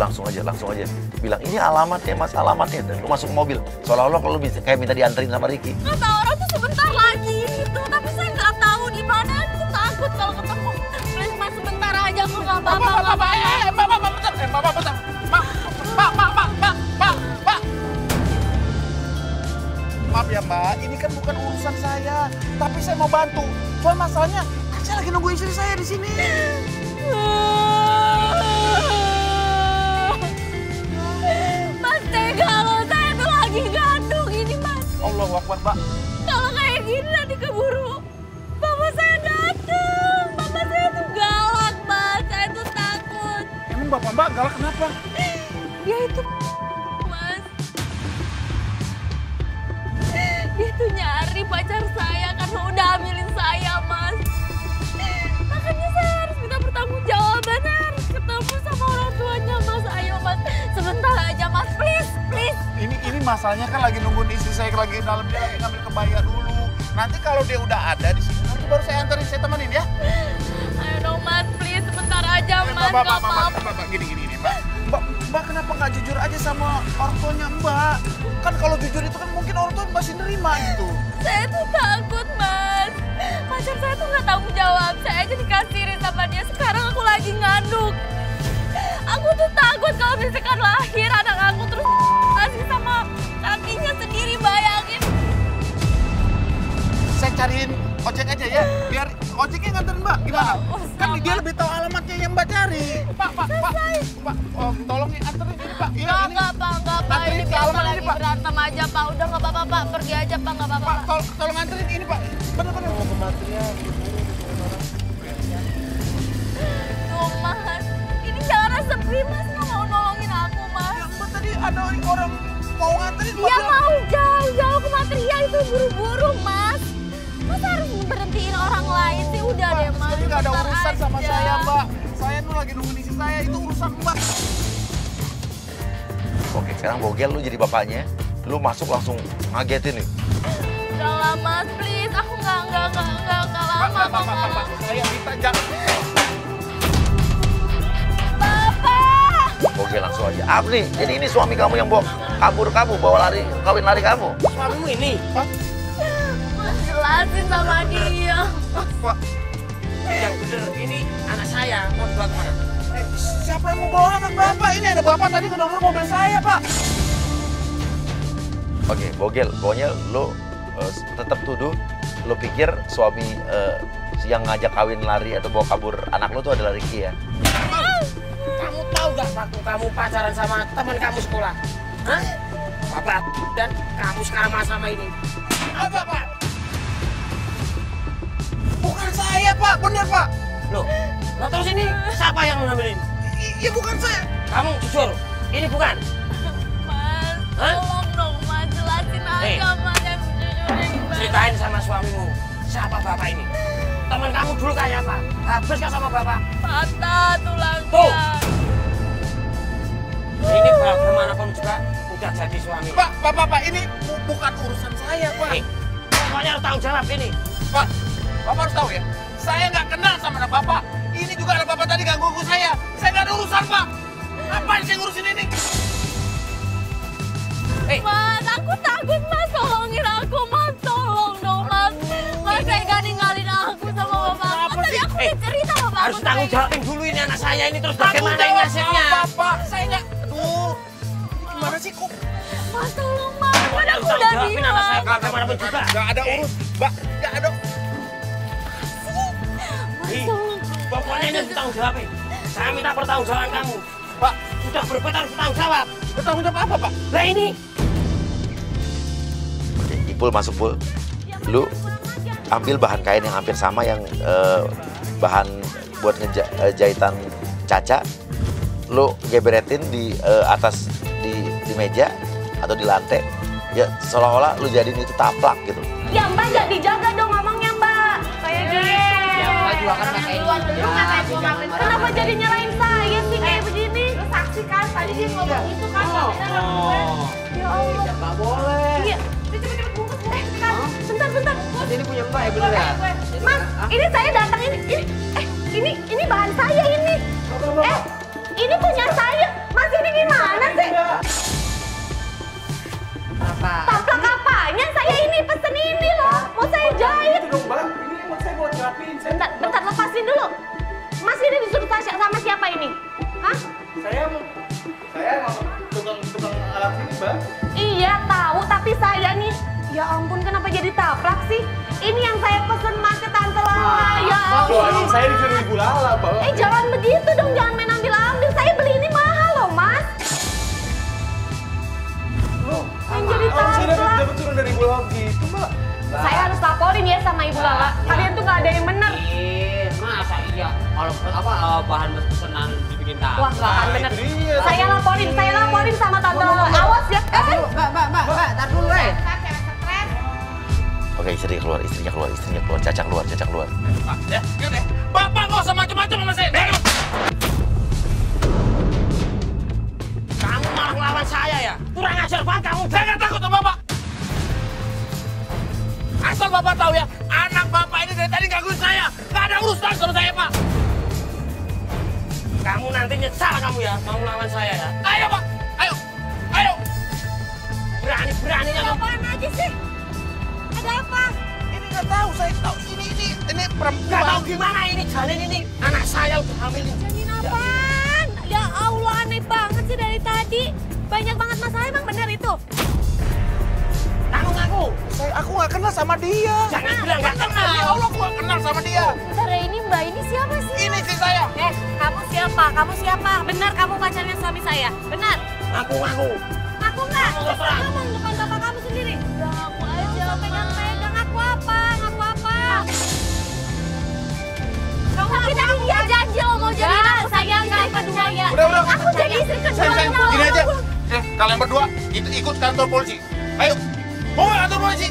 langsung aja. Bilang, ini alamatnya mas, alamatnya. Dan lu masuk ke mobil. Seolah-olah kalau lu bisa kayak minta dianterin sama Ricky. Kata orang tuh sebentar lagi gitu. Tapi saya nggak tahu di mana. Aku takut kalau ketemu. Please mas, sebentar aja. Aku nggak apa-apa. Bapak, bentar. Pak. Maaf ya mbak, ini kan bukan urusan saya. Tapi saya mau bantu. Soal masalahnya, saya lagi nunggu istri saya di sini. Mas tega loh, saya tuh lagi ngandung ini mas. Allahu Akbar, Mbak. Kalau kayak gini nanti keburu bapak saya datang. Bapak saya tuh galak mas, saya tuh takut. Emang bapak mbak galak kenapa? Dia itu mas. Dia tuh nyari pacar saya karena udah hamilin saya mas. Makanya saya harus minta pertanggungjawaban, saya harus ketemu sama orang tuanya mas. Ayo mas, sebentar aja mas, please. Ini masalahnya kan lagi nungguin istri saya lagi dalam, dia lagi ngambil kebaya dulu. Nanti kalau dia udah ada di sini, nanti baru saya anterin, saya temenin ya. Ayo dong mas, please sebentar aja mas, gak apa-apa. Gini, Mbak. Mbak kenapa nggak jujur aja sama orang tuanya Mbak? Kan kalau jujur itu kan mungkin orang tua masih nerima gitu. Saya tuh takut mas, pacar saya tuh nggak tanggung jawab. Saya aja dikasirin sama dia, sekarang aku lagi ngandung. Aku tuh takut kalau misalkan lahir anak aku terus kasih sama kakinya sendiri, bayangin. Saya cariin ojek aja ya, biar ojeknya nganterin Mbak. Gimana? Kan dia lebih tahu alamatnya yang Mbak cari. Pak, tolong nih anterin ini Pak. Enggak Pak. Ini biasa lagi berantem aja Pak. Udah nggak apa-apa Pak, pergi aja Pak, nggak apa-apa. Pak, tolong anterin ini Pak. Bener-bener. Tuh mas, ini jalan sepi mas, nggak mau nolongin aku mas. Ya Mbak tadi ada orang mau nganterin Mbak. Dia mau jauh-jauh ke material itu buru-buru mas. Masa harus berhentiin orang lain sih? Udah Mbak, deh mas, ini nggak ada bentar urusan sama aja. saya Mbak. Saya tuh lagi nungguin istri saya, itu urusan Mbak. Oke, sekarang bogel lu jadi bapaknya. Lu masuk langsung ngagetin nih. Udah lah mas, please. Aku nggak lama. Pak, saya minta jangan. Bapak! Bogel langsung aja. Apa nih? Jadi ini suami kamu yang bawa kabur kamu, kawin lari kamu. Suamimu ini? Pak. Mas jelasin sama dia. Pak. Yang bener, ini anak saya mau dibawa kemana? Siapa yang mau bawa anak Bapak? Ini ada Bapak tadi kedorong mobil saya, Pak. Oke, bogel. Pokoknya lu tetap tuduh. Lu pikir suami yang ngajak kawin lari atau bawa kabur anak lu tuh adalah Ricky ya? Kamu tahu gak waktu kamu pacaran sama teman kamu sekolah? Hah? Bapak dan kamu sekarang sama ini. Apa Pak? Bukan saya, Pak. Bener, Pak. Loh, terus ini siapa yang ngambilin? Iya, bukan saya. Kamu jujur, ini bukan? Mas, Hah? tolong dong mas, jelasin aja mas. Yang jujurnya gimana? Ceritain sama suamimu, siapa bapak ini? Teman kamu dulu kayak apa? Habis gak sama bapak? Patah tulangnya. Tuh. Ini bagaimanapun juga udah jadi suami. Pak, ini bukan urusan saya, Pak. Pokoknya harus tanggung jawab ini. Pak, Bapak harus tahu ya. Saya nggak kenal sama anak Bapak. Ini juga anak Bapak tadi ganggu saya. Saya nggak ada urusan, Pak. Ngapain saya ngurusin ini? Mas, aku takut mas, tolongin aku mas, tolong dong mas. Mas, saya gak ninggalin aku sama bapak. Mas, tadi aku udah cerita sama bapak. Harus tanggung jawabin dulu ini anak saya ini terus bagaimana ini hasilnya? Bapak, saya nggak. Aduh, ini gimana sih kok? Mas, tolong mas, kan Pokoknya aku harus udah tanggung jawabin anak saya bilang. bagaimanapun juga. Nggak ada urus, Mbak. Nggak ada. Mas, tolong. Pokoknya ini harus tanggung jawabin. Saya minta pertanggungjawaban kamu. Pak, Sudah berbuat harus bertanggung jawab. bertanggung jawab apa, Pak? Lah ini. Oke, Ipul masuk, Pul. Lu ambil bahan kain yang hampir sama yang bahan buat jahitan Caca. Lu geberetin di atas di meja atau di lantai. Ya seolah-olah lu jadiin itu taplak gitu. Ya Mbak, gak dijaga dong ngomongnya Mbak. Kayak gitu. Ya Mbak juga kan pakai ini. Kenapa jadi nyalain saya sih kayak begini? Lu saksi kan, tadi dia ngomong itu kan. Ya Allah. Nggak boleh. Iya, cepet-cepet bungkus. Bentar. Ini punya Mbak ya bener ya? Mas, ini saya datang ini bahan saya ini. Ini punya saya. Mas, jelasin dulu. Mas ini disuruh Tasya sama siapa ini? Hah? Saya tukang alat sini, Mbak. Iya tahu, tapi saya nih, ya ampun kenapa jadi taplak sih? Ini yang saya pesen Mas ke Tante Lala, ya ampun. Saya disuruh Ibu Lala, Mbak. Jangan begitu dong, jangan main ambil-ambil. Saya beli ini mahal loh, Mas. Yang jadi Saya taplak. dapat turun dari Ibu Lala gitu, Mbak. Saya harus laporin ya sama Ibu Lala. Kalian tuh nggak ada yang bener. Masa iya kalau bahan pesanan dibikin tahu. Wah, nggak akan bener. itu dia. Saya laporin sama Tante Lala. Awas ya. Mbak, tar dulu, Oke, istrinya keluar. Caca keluar. Bapak nggak usah macam-macam sama saya. Kamu malah ngelawan saya ya? Kurang ajar banget kamu. Saya nggak takut sama Bapak. Asal Bapak tahu ya, anak Bapak ini dari tadi gangguin saya. Nggak ada urusan sama saya, Pak. Kamu nanti nyesal kamu ya, mau ngelawan saya ya. Ayo, Pak. Ayo. Berani-beraninya kamu. Apaan aja sih? Ada apa? Ini nggak tahu, saya tahu. Ini perempuan. Gak tahu gimana ini janin ini. Anak saya udah hamil ini. Janin apaan? Ya Allah, aneh banget sih dari tadi. Banyak banget masalah, emang bener itu? Kamu ngaku. Aku nggak kenal sama dia. Jangan bilang nggak kenal. Ya Allah, aku nggak kenal sama dia. Bentar ya, ini Mbak, ini siapa sih? Ini sih saya. Kamu siapa? Benar kamu pacarnya suami saya? Benar? Ngaku. Aku nggak? Kamu terus terang. Ngomong depan bapak kamu sendiri. Ya aku aja, pegang-pegang. Ngaku apa? Tapi tadi dia janji loh mau jadi aku saya istri kedua ya. Udah. Aku jadi istri kedua. Sayang, gini aja. Kalian berdua ikut kantor polisi. Ayo. Mau nggak kantor polisi?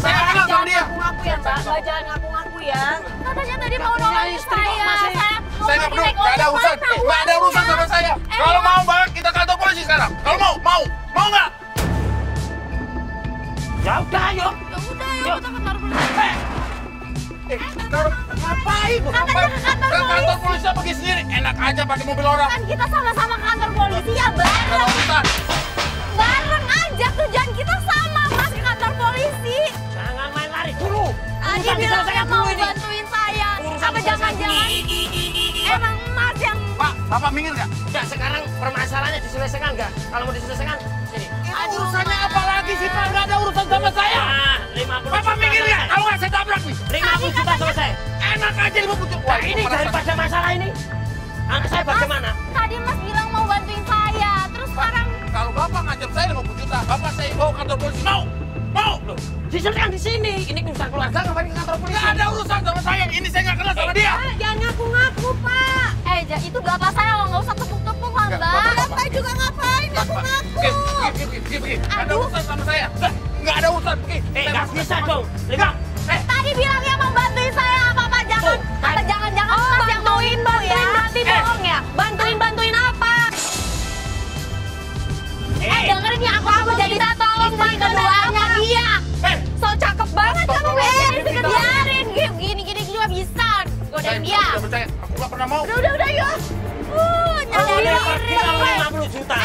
Saya nggak kenal sama dia. Ngaku ya, Mbak. Mbak jangan ngaku-ngaku ya. Katanya tadi mau nolongin istri kok saya. masih. Saya nggak peduli. Nggak ada urusan. Nggak ada urusan sama saya. Kalau mau Mbak, kita kantor polisi sekarang. Kalau mau nggak? Ya udah, yuk. Ya udah, ya kita kantor polisi. Ngapain? Katanya ke kantor Kantor polisi. polisi pergi sendiri. Enak aja pakai mobil orang. Kan kita sama-sama ke kantor polisi ya, Nggak ada bareng. urusan. Bareng aja, tujuan kita sama, Mas, ke kantor polisi. Jangan main lari dulu. Tadi Urusan bilangnya diselesaikan mau dulu ini. bantuin saya. Urusan Apa diselesaikan jangan-jangan emang Mas yang... Pak, Bapak minggir nggak? Udah, sekarang permasalahannya diselesaikan nggak? Kalau mau diselesaikan, sini. Urusannya apa lagi sih Pak? Nggak ada urusan sama saya. Nah, 50 Bapak juta minggir nggak? selesai. Kalau nggak saya tabrak nih. 50 juta selesai. Enak aja 50 juta. Nah, ini daripada masalah ini. Anak saya bagaimana? Tadi Mas bilang mau bantuin saya, terus sekarang... Kalau Bapak ngancam saya 50 juta, Bapak saya bawa kantor polisi. Mau? Loh, diselesaikan di sini. Ini urusan keluarga, ngapain ke kantor polisi? Nggak ada urusan sama saya. Ini saya nggak kenal sama dia. Jangan ngaku-ngaku, Pak. Itu bapak saya loh, nggak usah tepuk-tepuk lah, Nggak, Mbak. Bapak juga ngapain ngaku-ngaku? Pergi. Nggak ada urusan sama saya. Nggak ada urusan. Pergi. Nggak bisa dong. Tadi bilangnya mau bantuin saya, apa jangan-jangan Mas yang bantuin berarti bohong ya? Bantuin apa? Dengerin ya, aku jadi tolong Mas keduanya dia. So cakep banget kamu biarin. Gini juga bisa godain dia. Udah percaya. Aku nggak pernah mau. Udah yuk. Kalau dia pergi Nyalain. kalau 50 juta.